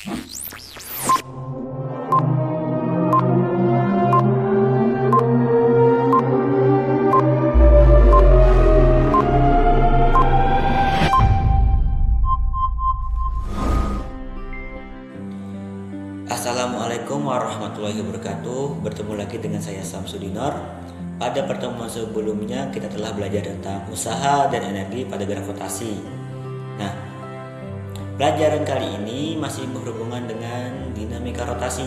Assalamualaikum warahmatullahi wabarakatuh. Bertemu lagi dengan saya Samsudinor. Pada pertemuan sebelumnya kita telah belajar tentang usaha dan energi pada gravitasi. Nah, pelajaran kali ini masih berhubungan dengan dinamika rotasi.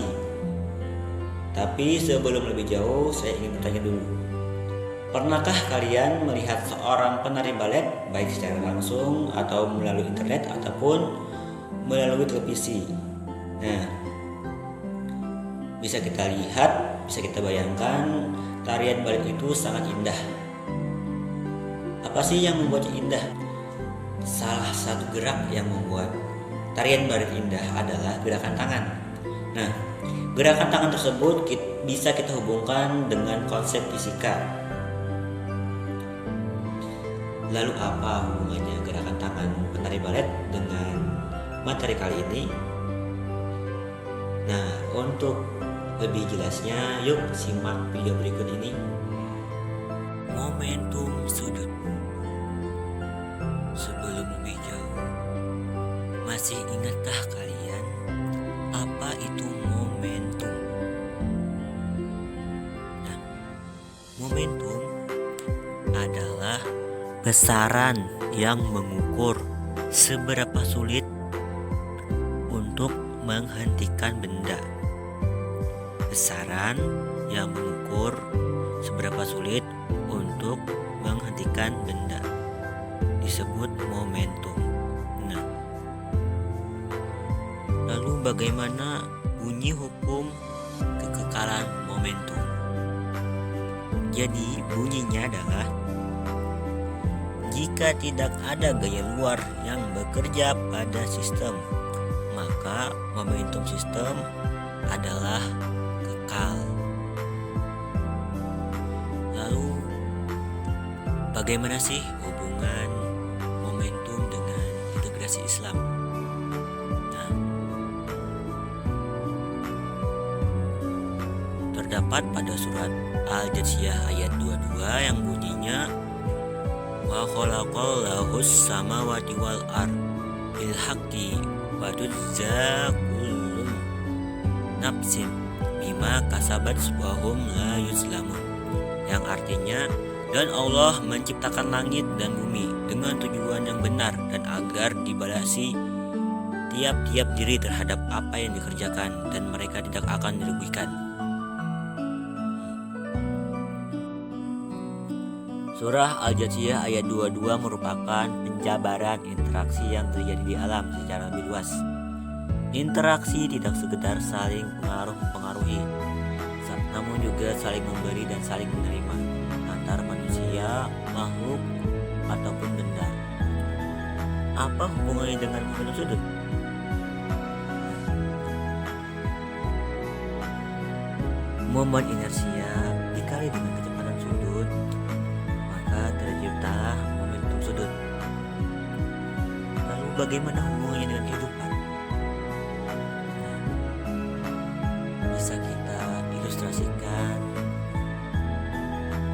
Tapi sebelum lebih jauh, saya ingin bertanya dulu. Pernahkah kalian melihat seorang penari balet baik secara langsung atau melalui internet ataupun melalui televisi? Nah, bisa kita lihat, bisa kita bayangkan, tarian balet itu sangat indah. Apa sih yang membuatnya indah? Salah satu gerak yang membuat tarian balet indah adalah gerakan tangan. Nah, gerakan tangan tersebut bisa kita hubungkan dengan konsep fisika. Lalu apa hubungannya gerakan tangan penari balet dengan materi kali ini? Nah, untuk lebih jelasnya, yuk simak video berikut ini. Momentum sudut. Sebelum lebih jauh, masih ingatkah kalian apa itu momentum? Nah, momentum adalah besaran yang mengukur seberapa sulit untuk menghentikan benda. Besaran yang mengukur seberapa sulit untuk menghentikan benda disebut momentum. Nah, lalu bagaimana bunyi hukum kekekalan momentum? Jadi bunyinya adalah jika tidak ada gaya luar yang bekerja pada sistem, maka momentum sistem adalah kekal. Lalu bagaimana sih hubungan momentum dengan integrasi Islam? Nah, terdapat pada surat Al-Jathiyah ayat 22 yang bunyinya wa khalaqallahus samawati wal ard bil haqqi wa tujza kullu nafsin bima kasabat wa hum la yuzlamun, yang artinya dan Allah menciptakan langit dan bumi dengan tujuan yang benar dan agar dibalasi tiap-tiap diri terhadap apa yang dikerjakan dan mereka tidak akan dirugikan. Surah Al-Jathiyah ayat 22 merupakan penjabaran interaksi yang terjadi di alam secara lebih luas. Interaksi tidak sekedar saling mengaruh-pengaruhi, namun juga saling memberi dan saling menerima antara manusia, makhluk, ataupun benda. Apa hubungannya dengan momentum sudut? Momen inersia dikali dengan kecepatan sudut, maka terciptalah momentum sudut. Lalu bagaimana hubungannya dengan kehidupan? Bisa kita ilustrasikan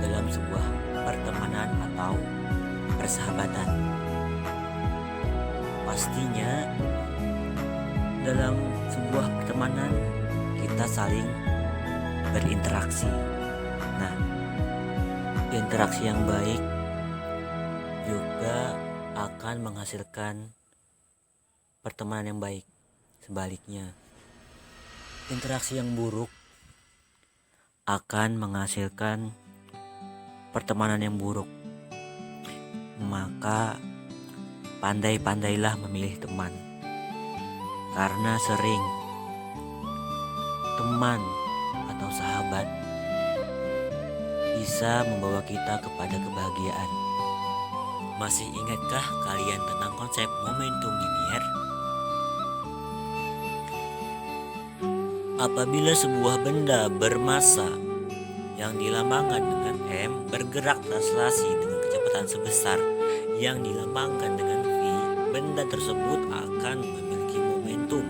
dalam sebuah pertemanan atau persahabatan. Pastinya dalam sebuah pertemanan kita saling berinteraksi. Nah, interaksi yang baik juga akan menghasilkan pertemanan yang baik. Sebaliknya, interaksi yang buruk akan menghasilkan pertemanan yang buruk. Maka pandai-pandailah memilih teman, karena sering teman atau sahabat bisa membawa kita kepada kebahagiaan. Masih ingatkah kalian tentang konsep momentum linier? Apabila sebuah benda bermassa yang dilambangkan dengan M bergerak translasi dengan kecepatan sebesar yang dilambangkan dengan V, benda tersebut akan memiliki momentum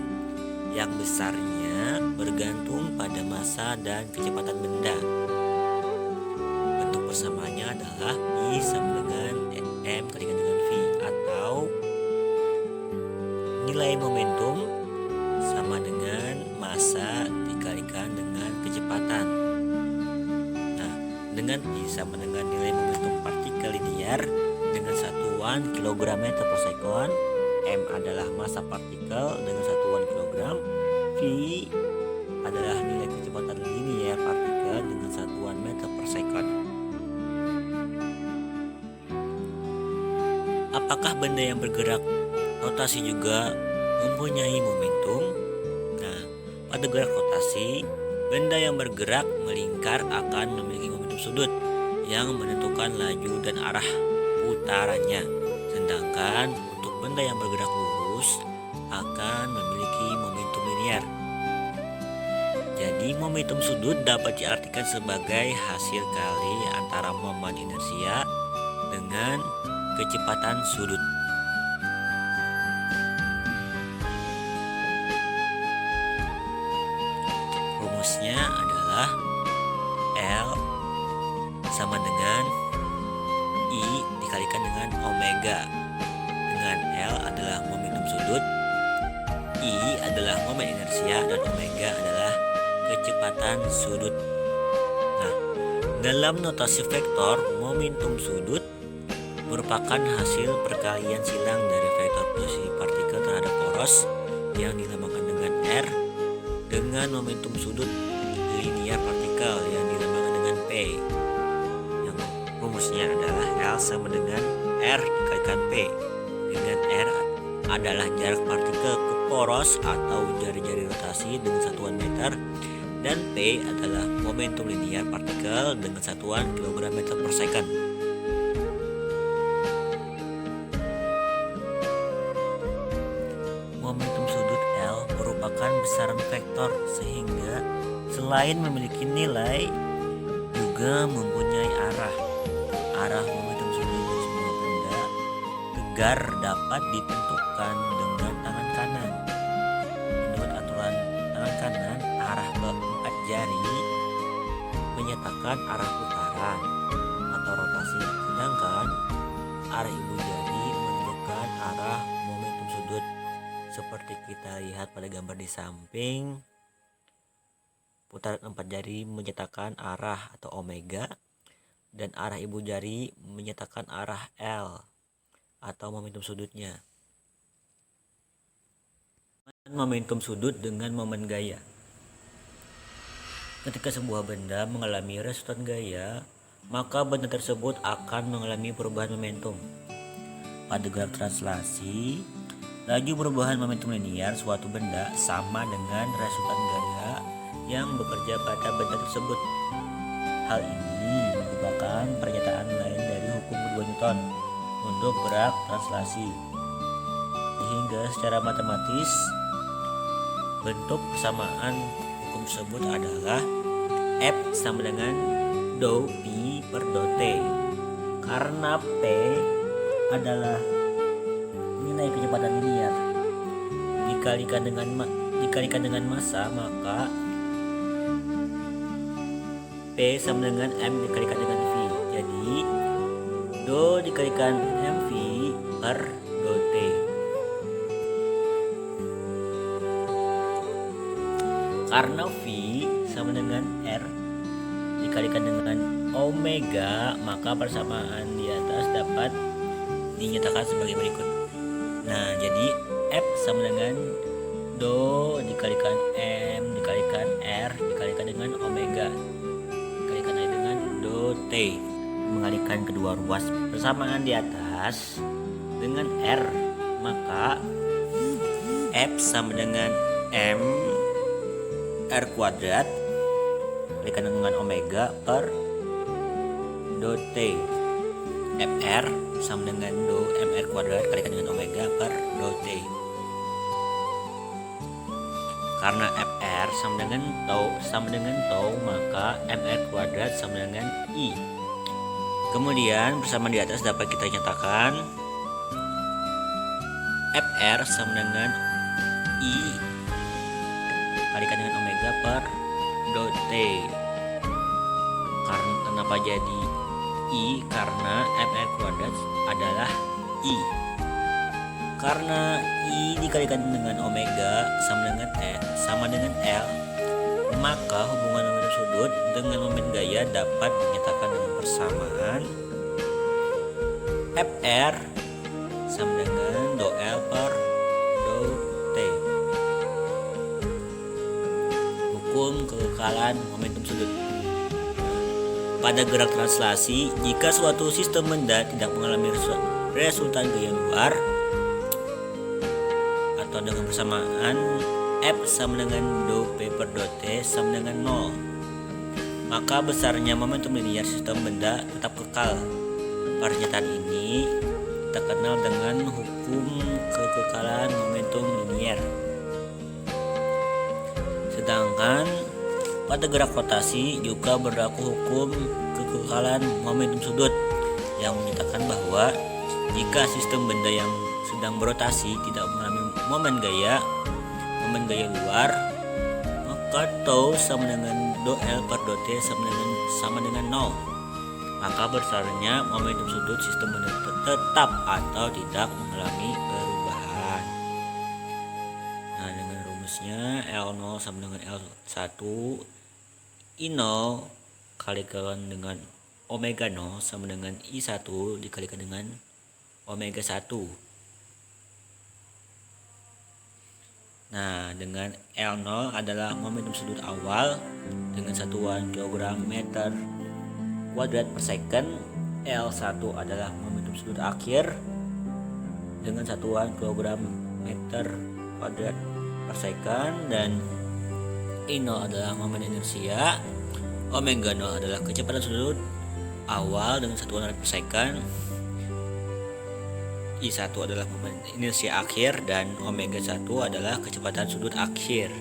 yang besarnya bergantung pada massa dan kecepatan benda. Bentuk persamaannya adalah I sama dengan M kalikan dengan V, atau nilai momentum sama dengan massa dikalikan dengan kecepatan. Nah, dengan I sama dengan nilai momentum partikel linear dengan satuan kg/meter per second, M adalah massa partikel dengan satuan kilogram, V adalah nilai kecepatan linear partikel dengan satuan meter per second. Apakah benda yang bergerak rotasi juga mempunyai momentum? Nah, pada gerak rotasi, benda yang bergerak melingkar akan memiliki momentum sudut yang menentukan laju dan arah putarannya. Sedangkan untuk benda yang bergerak lurus akan memiliki momentum linear. Jadi momentum sudut dapat diartikan sebagai hasil kali antara momen inersia dengan kecepatan sudut. Rumusnya adalah L sama dengan I dikalikan dengan omega. Dengan L adalah momentum sudut, I adalah momen inersia, dan omega adalah kecepatan sudut. Nah, dalam notasi vektor, momentum sudut merupakan hasil perkalian silang dari vektor posisi partikel terhadap poros yang dinamakan dengan R dengan momentum sudut linear partikel yang dinamakan dengan P. Yang rumusnya adalah L sama dengan R dikalikan P, dengan R adalah jarak partikel ke poros atau jari-jari rotasi dengan satuan meter, dan P adalah momentum linear partikel dengan satuan kg/meter per second. Momentum sudut L merupakan besaran vektor, sehingga selain memiliki nilai juga mempunyai arah. Arah momentum sudut dari semua benda gegar dapat ditentukan dengan tangan kanan. Menurut aturan tangan kanan, arah keempat jari menyatakan arah putaran atau rotasi, sedangkan arah ibu jari menunjukkan arah momentum sudut. Seperti kita lihat pada gambar di samping, putaran empat jari menyatakan arah atau omega, dan arah ibu jari menyatakan arah L atau momentum sudutnya. Momentum sudut dengan momen gaya. Ketika sebuah benda mengalami resultan gaya, maka benda tersebut akan mengalami perubahan momentum. Pada gerak translasi, laju perubahan momentum linear suatu benda sama dengan resultan gaya yang bekerja pada benda tersebut. Hal ini merupakan pernyataan lain dari hukum kedua Newton untuk gerak translasi. Sehingga secara matematis, bentuk persamaan hukum tersebut adalah F sama dengan dou pi per dou t. Karena P adalah nilai kecepatan linear dikalikan dengan massa, maka P sama dengan M dikalikan dengan V. Jadi dou dikalikan mv per dou t. Karena V sama dengan R dikalikan dengan omega, maka persamaan di atas dapat dinyatakan sebagai berikut. Nah, jadi F sama dengan dou dikalikan M dikalikan R dikalikan dengan omega dikalikan dengan dou T. Mengalihkan kedua ruas persamaan di atas dengan R, maka F sama dengan M R kuadrat dikalikan dengan omega per dou T. Fr sama dengan dou mr kuadrat dikalikan dengan omega per dou T. Karena Fr sama dengan tau, maka mr kuadrat sama dengan I. Kemudian persamaan di atas dapat kita nyatakan Fr sama dengan I dikalikan dengan omega per dot T. Karena kenapa jadi I? Karena mr kuadrat adalah I. Karena I dikalikan dengan omega sama dengan L, maka hubungan momentum sudut dengan moment gaya dapat dinyatakan dengan persamaan Fr sama dengan do L per do T. Hukum kekekalan momentum sudut. Pada gerak translasi, jika suatu sistem benda tidak mengalami resultan gaya luar atau dengan persamaan F sama dengan do P per do T sama dengan 0, maka besarnya momentum linier sistem benda tetap kekal. Pernyataan ini kita kenal dengan hukum kekekalan momentum linier. Sedangkan pada gerak rotasi juga berlaku hukum kekekalan momentum sudut yang menyatakan bahwa jika sistem benda yang sedang berotasi tidak mengalami momen gaya luar, maka tau sama dengan do L per do T sama dengan 0, maka besarnya momentum sudut sistem benda tetap atau tidak mengalami perubahan. Nah, dengan rumusnya L0 sama dengan L1, I0 kalikan dengan omega 0 sama dengan I1 dikalikan dengan omega 1. Nah, dengan L0 adalah momentum sudut awal dengan satuan kilogram meter kuadrat per second. L1 adalah momentum sudut akhir dengan satuan kilogram meter kuadrat per second, dan I0 adalah momen inersia. Omega 0 adalah kecepatan sudut awal dengan satuan radian per second. I1 adalah momen inersia akhir dan omega 1 adalah kecepatan sudut akhir.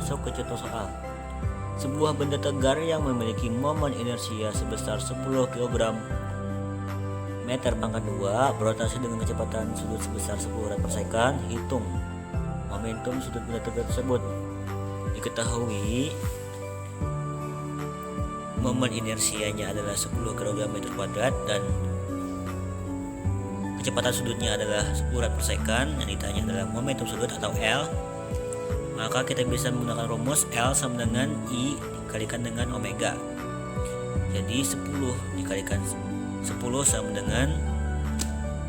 Masuk ke contoh soal. Sebuah benda tegar yang memiliki momen inersia sebesar 10 kg meter pangkat 2 berotasi dengan kecepatan sudut sebesar 10 rad per second. Hitung momentum sudut benda tegar tersebut. Diketahui momen inersianya adalah 10 kg meter kuadrat dan kecepatan sudutnya adalah 10 rad per second. Yang ditanya adalah momentum sudut atau L. Maka kita bisa menggunakan rumus L sama dengan I dikalikan dengan omega. Jadi 10 dikalikan 10 sama dengan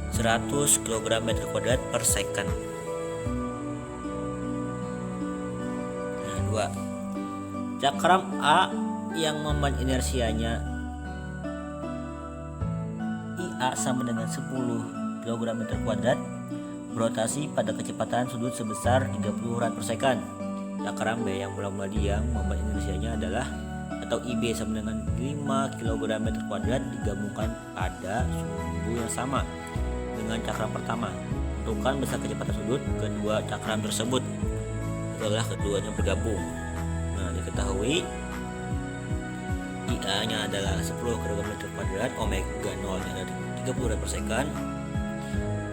100 kg meter kuadrat per second. Nah, 2. Cakram A yang momen inersianya IA sama dengan 10 kg meter kuadrat berotasi pada kecepatan sudut sebesar 30 rad per second. Cakram B yang mula-mula diam momen inersianya adalah atau IB sama dengan 5 kg meter kuadrat digabungkan pada sumbu yang sama dengan cakram pertama. Tentukan besar kecepatan sudut kedua cakram tersebut setelah keduanya bergabung. Nah, diketahui IA-nya adalah 10 kg meter kuadrat, omega 0-nya adalah 30 per second,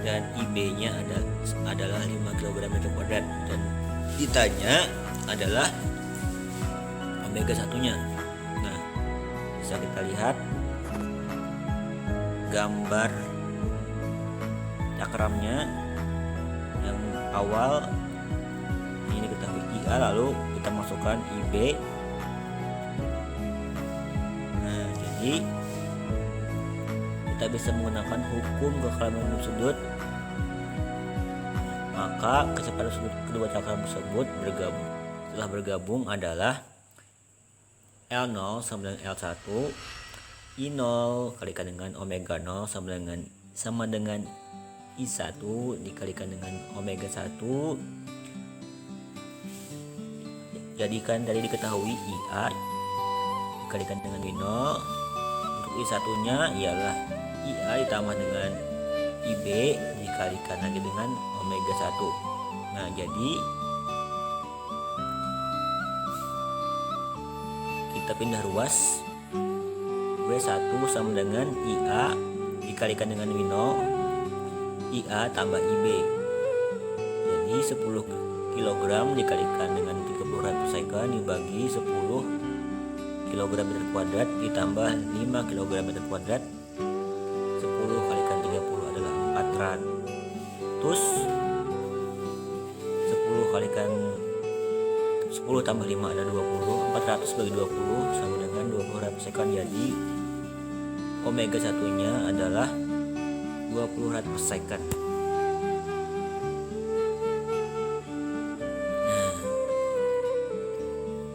dan IB-nya adalah 5 kg meter kuadrat, dan ditanya adalah omega 1-nya. Nah, bisa kita lihat gambar cakramnya. Yang awal ini diketahui IA, lalu kita masukkan IB. Nah, jadi kita bisa menggunakan hukum kekalaman sudut, maka kecepatan sudut kedua cakram tersebut setelah bergabung adalah L0 sama dengan L1, I0 kalikan dengan omega 0 sama dengan I1 dikalikan dengan omega 1. Jadikan tadi diketahui IA dikalikan dengan I0. Untuk I1 nya ialah IA ditambah dengan IB dikalikan lagi dengan omega 1. Nah, jadi kita pindah ruas. W1 sama dengan IA dikalikan dengan W0, IA tambah IB. Jadi 10 kg dikalikan dengan 30 rad per second dibagi 10 kg meter kuadrat ditambah 5 kg meter kuadrat. 10 kalikan 30 adalah 4 rad. Terus 10 kalikan 10 tambah 5 ada 20. 400 bagi 20 sama dengan 20 rad per second. Jadi omega 1-nya adalah 20 rad per second. Nah,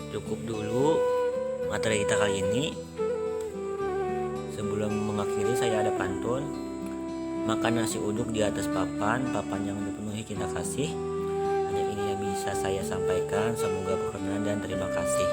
cukup dulu materi kita kali ini. Sebelum mengakhiri, saya ada pantun. Makan nasi uduk di atas papan yang dipenuhi cinta kasih. Hanya ini yang bisa saya sampaikan. Semoga berkenan dan terima kasih.